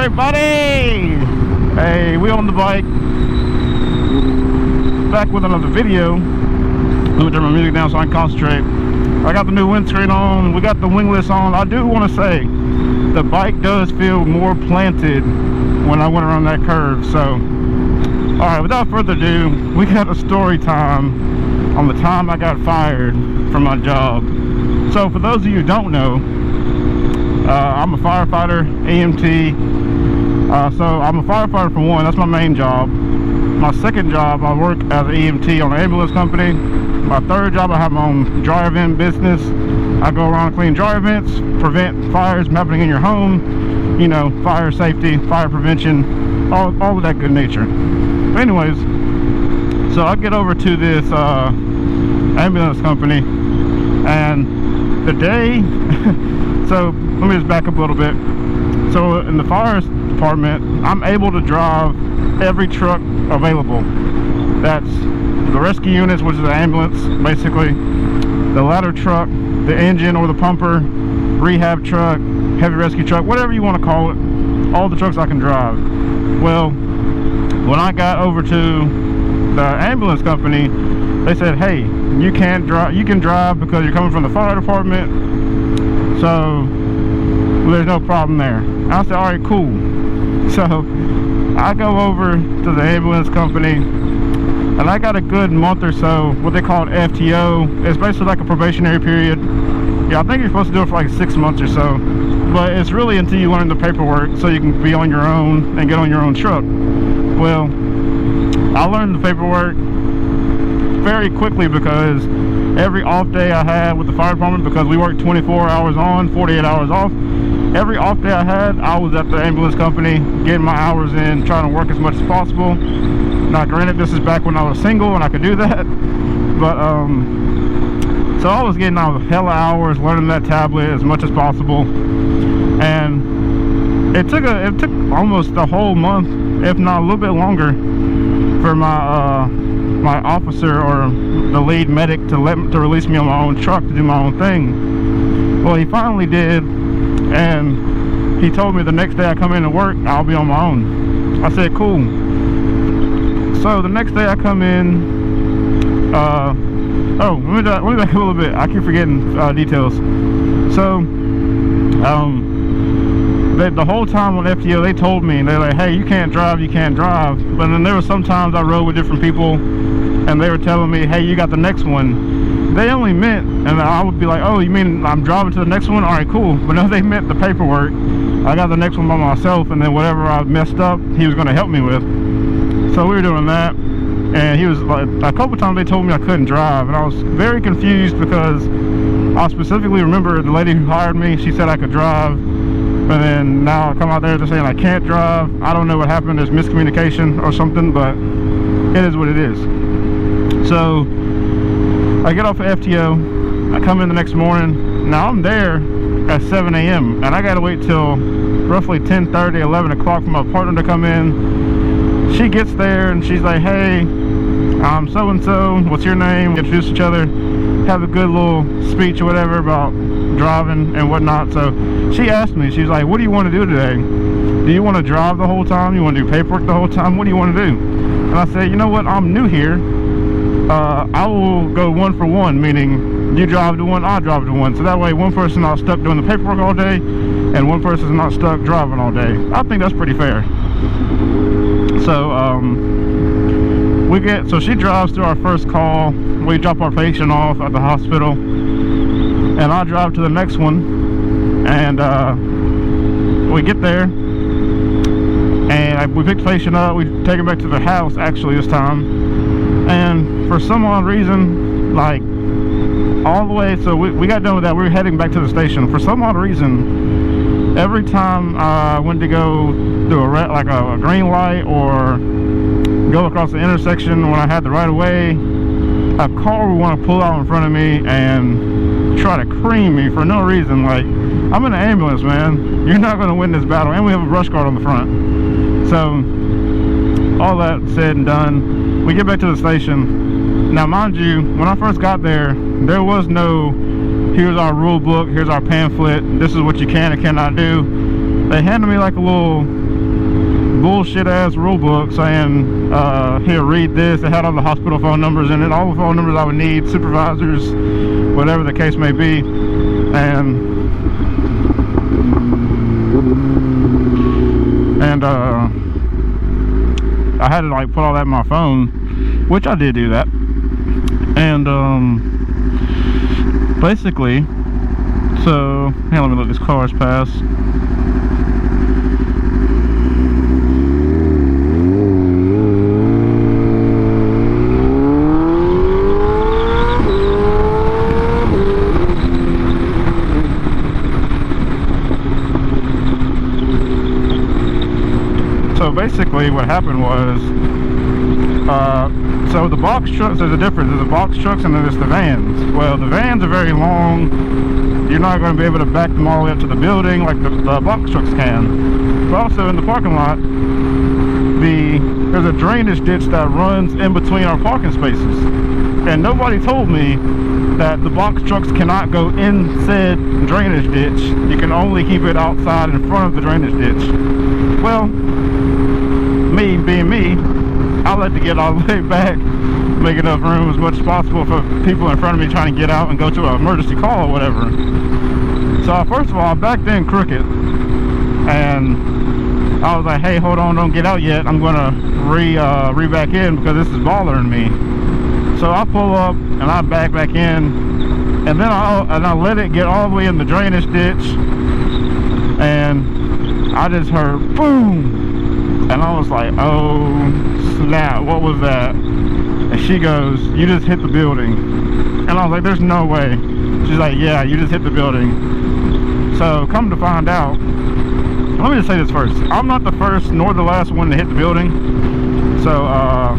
everybody! Hey, we on the bike. Back with another video. Let me turn my music down so I can concentrate. I got the new windscreen on. We got the wingless on. I do want to say the bike does feel more planted when I went around that curve. So, alright, without further ado, we got a story time on the time I got fired from my job. So, for those of you who don't know, I'm a firefighter, EMT. So I'm a firefighter for one, that's my main job. My second job, I work as an EMT on an ambulance company. My third job, I have my own dry event business. I go around clean dry events, prevent fires from happening in your home. You know, fire safety, fire prevention, all of that good nature. But anyways, so I get over to this ambulance company, and the day, so let me just back up a little bit. So in the fire department, I'm able to drive every truck available. That's the rescue units, which is the ambulance, basically, the ladder truck, the engine or the pumper, rehab truck, heavy rescue truck, whatever you want to call it, all the trucks I can drive. Well, when I got over to the ambulance company, they said, hey, you can't drive, you can drive because you're coming from the fire department, so there's no problem there. I said, alright, cool. So I go over to the ambulance company, and I got a good month or so, what they call FTO. It's basically like a probationary period. Yeah, I think you're supposed to do it for like 6 months or so, but it's really until you learn the paperwork so you can be on your own and get on your own truck. Well, I learned the paperwork very quickly because every off day I had with the fire department, because we worked 24 hours on, 48 hours off, every off day I had, I was at the ambulance company getting my hours in, trying to work as much as possible. Now granted, this is back when I was single and I could do that, but so I was getting out hella hours learning that tablet as much as possible, and it took almost a whole month, if not a little bit longer, for my my officer or the lead medic to release me on my own truck to do my own thing. Well, he finally did, and he told me the next day I come in to work, I'll be on my own. I said, cool. So the next day I come in, oh, let me back up a little bit. I keep forgetting details. So, the whole time on FTO, they told me, they're like, hey, you can't drive. But then there were some times I rode with different people, and they were telling me, hey, you got the next one. They only meant, and I would be like, oh, you mean I'm driving to the next one? All right, cool. But no, they meant the paperwork. I got the next one by myself, and then whatever I messed up, he was going to help me with. So we were doing that, and he was like, a couple times they told me I couldn't drive, and I was very confused because I specifically remember the lady who hired me, she said I could drive, and then now I come out there, they're saying I can't drive. I don't know what happened, there's miscommunication or something, but it is what it is. So I get off of FTO, I come in the next morning. Now I'm there at 7 a.m. and I gotta wait till roughly 10:30, 11 o'clock for my partner to come in. She gets there and she's like, hey, I'm so-and-so, what's your name? We introduce each other, have a good little speech or whatever about driving and whatnot. So she asked me, she's like, what do you want to do today? Do you want to drive the whole time? You want to do paperwork the whole time? What do you want to do? And I said, you know what, I'm new here. I will go 1 for 1, meaning you drive to one, I drive to one. So that way one person's not stuck doing the paperwork all day and one person's not stuck driving all day. I think that's pretty fair. So so she drives to our first call. We drop our patient off at the hospital, and I drive to the next one, and we get there, and we pick the patient up. We take him back to the house actually this time, and for some odd reason, like all the way, so we got done with that, we were heading back to the station. For some odd reason, every time I went to go do a green light or go across the intersection when I had the right of way, a car would want to pull out in front of me and try to cream me for no reason. Like, I'm in an ambulance, man. You're not going to win this battle, and we have a brush guard on the front. So all that said and done, we get back to the station. Now mind you, when I first got there, there was no here's our rule book, here's our pamphlet, this is what you can and cannot do. they handed me like a little bullshit ass rule book saying, here, read this. It had all the hospital phone numbers in it, all the phone numbers I would need, supervisors, whatever the case may be. And I had to like put all that in my phone, which I did do that. And basically, so hey, let me look, this car's past. So basically what happened was, so the box trucks, there's a difference. There's the box trucks and then there's the vans. Well, the vans are very long. You're not going to be able to back them all the way up to the building like the box trucks can. But also in the parking lot, there's a drainage ditch that runs in between our parking spaces. And nobody told me that the box trucks cannot go in said drainage ditch. You can only keep it outside in front of the drainage ditch. Well, me being me, I like to get all the way back, make enough room as much as possible for people in front of me trying to get out and go to an emergency call or whatever. So first of all, I backed in crooked, and I was like, hey, hold on, don't get out yet. I'm gonna re-back in because this is bothering me. So I pull up and I back in, and then I let it get all the way in the drainage ditch, and I just heard boom. And I was like, oh snap, what was that? And she goes, you just hit the building. And I was like, there's no way. She's like, yeah, you just hit the building. So come to find out, let me just say this first. I'm not the first nor the last one to hit the building. So I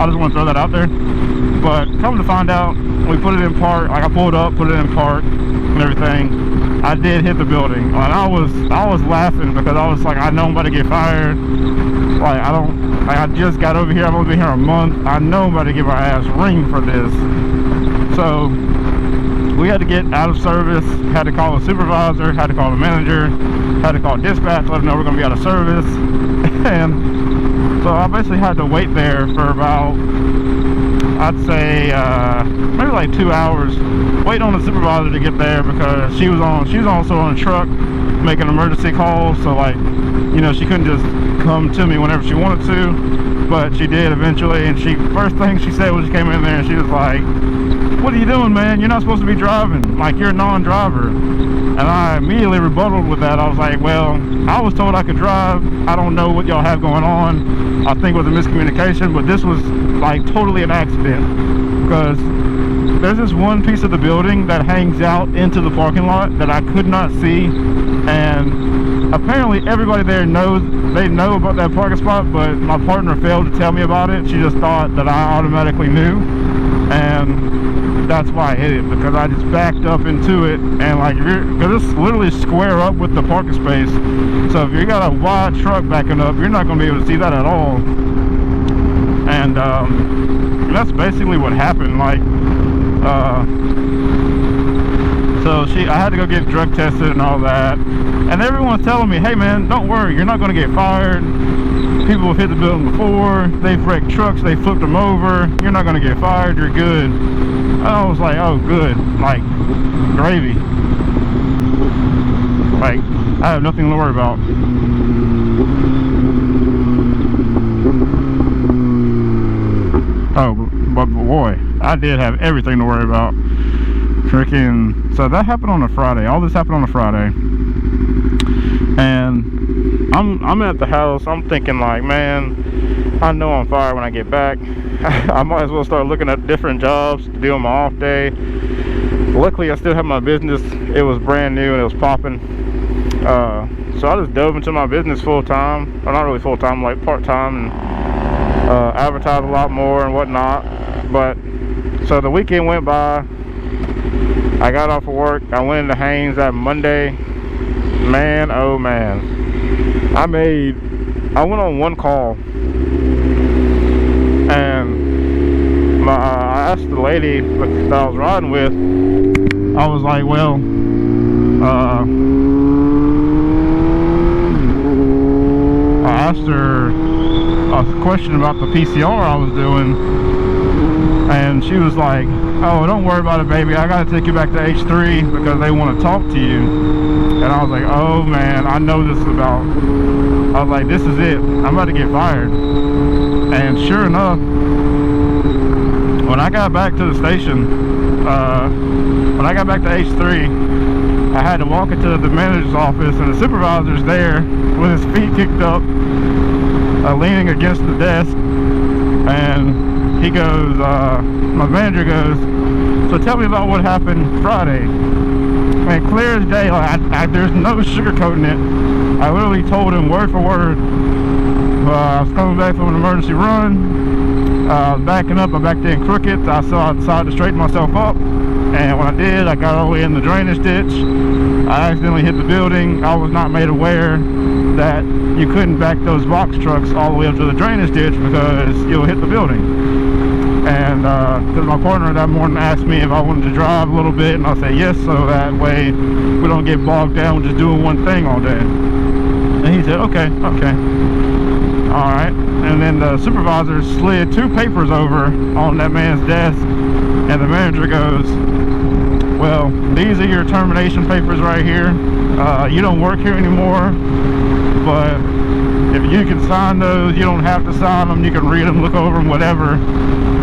just want to throw that out there. But come to find out, we put it in park, like I pulled up, put it in park and everything. I did hit the building, and I was laughing because I was like, I know I'm about to get fired. Like I just got over here. I've only been here a month. I know I'm about to get my ass ringed for this. So we had to get out of service. Had to call a supervisor. Had to call the manager. Had to call dispatch. Let them know we're gonna be out of service. And so I basically had to wait there for about, I'd say maybe like 2 hours, waiting on the supervisor to get there because she was also on a truck making emergency calls. So like, you know, she couldn't just come to me whenever she wanted to, but she did eventually. And first thing she said when she came in there, she was like, what are you doing, man? You're not supposed to be driving. Like, you're a non-driver. And I immediately rebutted with that. I was like, well, I was told I could drive. I don't know what y'all have going on. I think it was a miscommunication, but this was like totally an accident because there's this one piece of the building that hangs out into the parking lot that I could not see, and apparently everybody there knows about that parking spot, but my partner failed to tell me about it. She just thought that I automatically knew, and that's why I hit it, because I just backed up into it. And like, because it's literally square up with the parking space, so if you got a wide truck backing up, you're not going to be able to see that at all. And that's basically what happened. Like, so I had to go get drug tested and all that, and everyone's telling me, hey man, don't worry, you're not going to get fired. People have hit the building before, they've wrecked trucks, they flipped them over, you're not going to get fired, you're good. I was like, oh good, like gravy. Like, I have nothing to worry about. Oh, but boy, I did have everything to worry about. Freaking, so that happened on a Friday. All this happened on a Friday. And I'm at the house. I'm thinking like, man, I know I'm fired when I get back. I might as well start looking at different jobs to do on my off day. Luckily, I still have my business. It was brand new and it was popping. So I just dove into my business full time. Well, not really full time, like part time, and advertised a lot more and whatnot. But so the weekend went by. I got off of work. I went into Haynes that Monday. Man, oh man, I went on one call, and I asked the lady that I was riding with. I was like, well, asked her a question about the PCR I was doing, and she was like, oh, don't worry about it, baby, I gotta take you back to H3 because they want to talk to you. And I was like, oh man, I know this is about, I was like, this is it, I'm about to get fired. And sure enough, when I got back to the station, when I got back to H3, I had to walk into the manager's office, and the supervisor's there with his feet kicked up, leaning against the desk. And he goes, my manager goes, so tell me about what happened Friday. And clear as day, like, there's no sugarcoating it. I literally told him word for word. I was coming back from an emergency run. I was backing up, I backed in crooked. I decided to straighten myself up. And when I did, I got all the way in the drainage ditch. I accidentally hit the building. I was not made aware that you couldn't back those box trucks all the way up to the drainage ditch because you'll hit the building. And because my partner that morning asked me if I wanted to drive a little bit, and I said yes, so that way we don't get bogged down with just doing one thing all day. And he said, okay. Alright. And then the supervisor slid 2 papers over on that man's desk, and the manager goes, well, these are your termination papers right here. You don't work here anymore, but if you can sign those, you don't have to sign them, you can read them, look over them, whatever,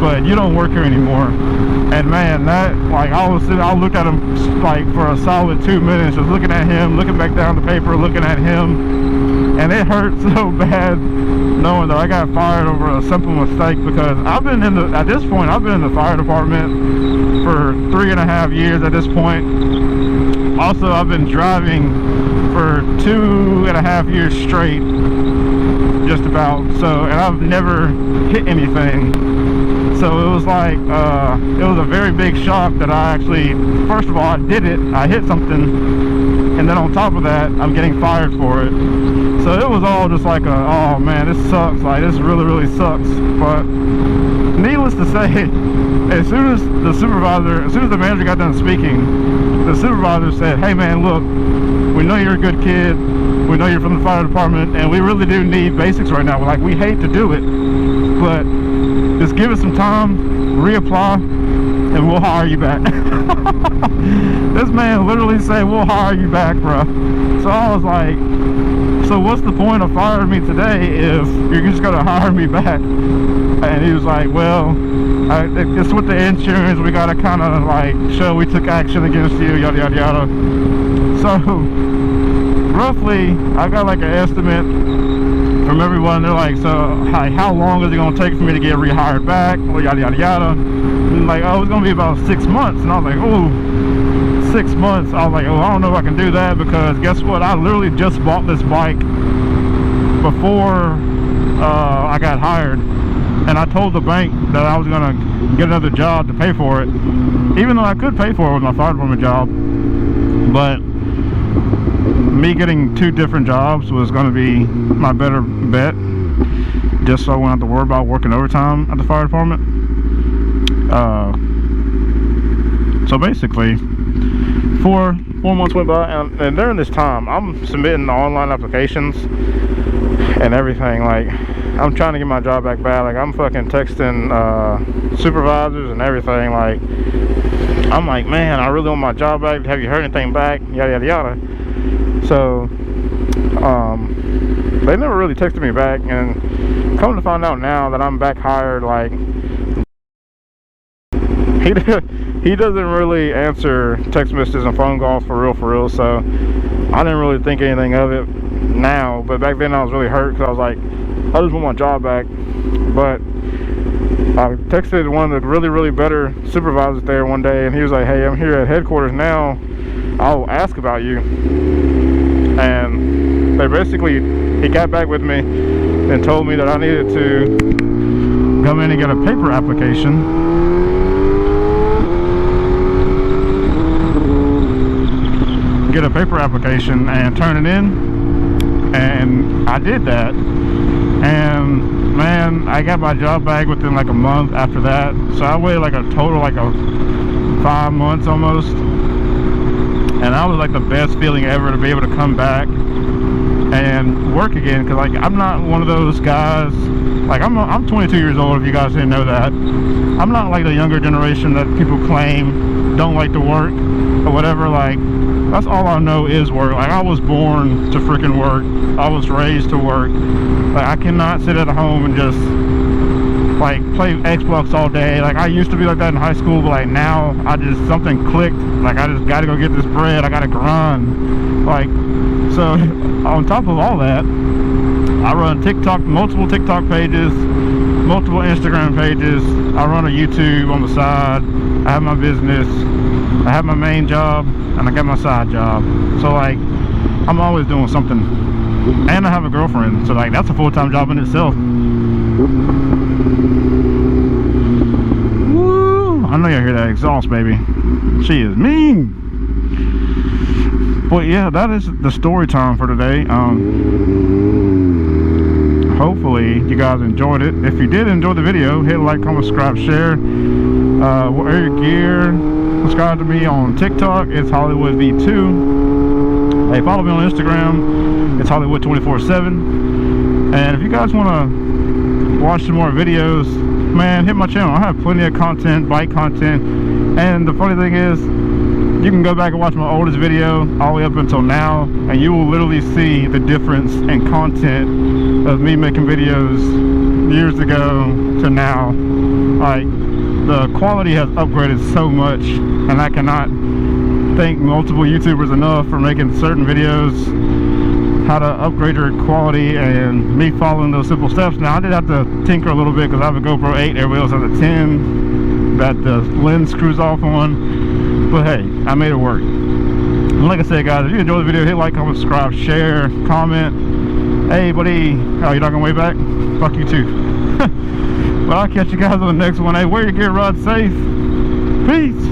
but you don't work here anymore. And man, that, like, I looked at him like for a solid 2 minutes, just looking at him, looking back down the paper, looking at him, and it hurt so bad knowing that I got fired over a simple mistake, because at this point I've been in the fire department for 3.5 years at this point. Also, I've been driving for 2.5 years straight, just about, so, and I've never hit anything. So it was like, it was a very big shock that I actually, first of all, I did it, I hit something, and then on top of that, I'm getting fired for it. So it was all just like oh man, this sucks, like, this really sucks. But needless to say, as soon as the manager got done speaking, the supervisor said, hey man, look, we know you're a good kid, we know you're from the fire department, and we really do need basics right now. We're like, we hate to do it, but just give us some time, reapply, and we'll hire you back. This man literally said, we'll hire you back, bro. So I was like, so what's the point of firing me today if you're just gonna hire me back? And he was like, well, it's with the insurance, we gotta kind of like show we took action against you, yada yada yada. So roughly, I got like an estimate from everyone. They're like, so how long is it gonna take for me to get rehired back? Well, yada yada yada. And like, oh, it's gonna be about 6 months. And I was like, oh, 6 months. I was like, oh, I don't know if I can do that, because guess what? I literally just bought this bike before I got hired, and I told the bank that I was gonna get another job to pay for it, even though I could pay for it with my fire department job. But me getting 2 different jobs was going to be my better bet, just so I wouldn't have to worry about working overtime at the fire department. So basically, four months went by, and during this time I'm submitting online applications and everything. Like, I'm trying to get my job back bad. Like, I'm fucking texting supervisors and everything. Like, I'm like, man, I really want my job back. Have you heard anything back? Yada yada yada. So they never really texted me back, and come to find out now that I'm back hired, like, he doesn't really answer text messages and phone calls for real. So I didn't really think anything of it now, but back then I was really hurt, because I was like, I just want my job back. But I texted one of the really better supervisors there one day, and he was like, hey, I'm here at headquarters now, I'll ask about you. And they basically, he got back with me and told me that I needed to come in and get a paper application. And turn it in, and I did that. And man, I got my job back within like a month after that. So I waited like a total like a 5 months almost, and that was like the best feeling ever, to be able to come back and work again, because like I'm not one of those guys. Like I'm 22 years old, if you guys didn't know that. I'm not like the younger generation that people claim don't like to work or whatever. Like that's all I know is work. Like I was born to freaking work. I was raised to work. Like I cannot sit at home and just like play Xbox all day. Like I used to be like that in high school, but like now I just, something clicked. Like I just gotta go get this bread. I gotta grind. Like, so on top of all that, I run TikTok, multiple TikTok pages, multiple Instagram pages. I run a YouTube on the side. I have my business. I have my main job, and I got my side job. So like, I'm always doing something. And I have a girlfriend, so like that's a full-time job in itself. Woo! I know you hear that exhaust, baby. She is mean. But yeah, that is the story time for today. Hopefully you guys enjoyed it. If you did enjoy the video, hit like, comment, subscribe, share. Wear your gear. Subscribe to me on TikTok. It's Hollywood V2. Hey, follow me on Instagram. It's Hollywood 24/7. And if you guys want to watch some more videos, man, hit my channel. I have plenty of content, bike content. And the funny thing is, you can go back and watch my oldest video all the way up until now, and you will literally see the difference in content of me making videos years ago to now. Like, the quality has upgraded so much, and I cannot thank multiple YouTubers enough for making certain videos, how to upgrade your quality, and me following those simple steps. Now I did have to tinker a little bit because I have a GoPro 8, everybody else has a 10 that the lens screws off on. But hey, I made it work. And like I said, guys, if you enjoyed the video, hit like, comment, subscribe, share, comment. Hey buddy, oh, you're not gonna wave back? Fuck you too. But I'll catch you guys on the next one. Hey, wear your gear, ride safe. Peace.